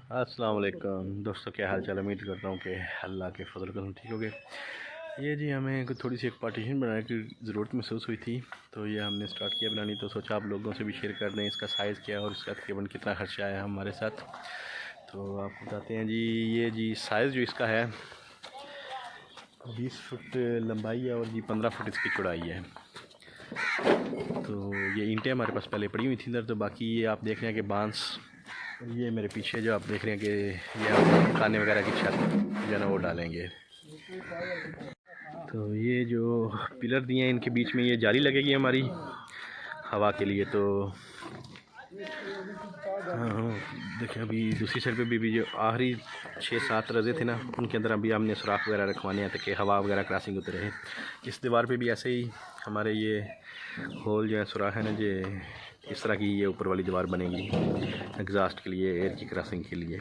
अस्सलाम वालेकुम दोस्तों, क्या हाल चाल। उम्मीद करता हूँ कि अल्लाह के फजल करम ठीक हो गए। ये जी हमें थोड़ी सी एक पार्टीशन बनाने की ज़रूरत महसूस हुई थी, तो ये हमने स्टार्ट किया बनानी। तो सोचा आप लोगों से भी शेयर कर दें इसका साइज़ क्या है और इसका तकरीबन कितना खर्चा आया हमारे साथ। तो आपको बताते हैं जी, ये जी साइज़ जो इसका है 20 फुट लंबाई है और जी 15 फुट इसकी चौड़ाई है। तो ये ईंटें हमारे पास पहले पड़ी हुई थी इधर। तो बाकी ये आप देख रहे हैं कि बांस, ये मेरे पीछे जो आप देख रहे हैं कि ये हम खाने वगैरह की छत जो है ना वो डालेंगे। तो ये जो पिलर दिए हैं इनके बीच में ये जाली लगेगी हमारी हवा के लिए। तो हाँ, देखिए अभी दूसरी साइड पे भी जो आखिरी 6-7 रज़े थे ना, उनके अंदर अभी हमने सुराख वगैरह रखवाने हैं ताकि हवा वगैरह क्रॉसिंग होते रहे। इस दीवार पे भी ऐसे ही हमारे ये होल जो है सुराख है ना, जो इस तरह की ये ऊपर वाली दीवार बनेगी एग्जॉस्ट के लिए, एयर की क्रॉसिंग के लिए।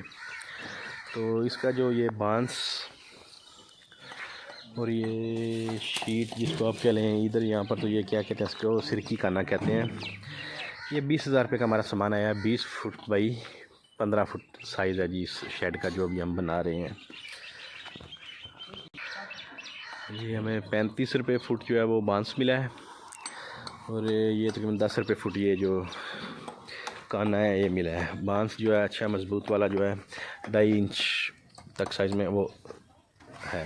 तो इसका जो ये बांस और ये शीट जिसको आप कह लें इधर यहाँ पर, तो ये क्या कहते हैं इसको, सिरकी खाना कहते हैं। ये 20,000 रुपये का हमारा सामान आया है। 20 फुट बाई 15 फुट साइज़ है जी इस शेड का जो अभी हम बना रहे हैं। ये हमें 35 रुपये फुट जो है वो बांस मिला है और ये तकरीबन 10 रुपये फुट ये जो काना है ये मिला है। बांस जो है अच्छा मजबूत वाला जो है 2.5 इंच तक साइज़ में वो है।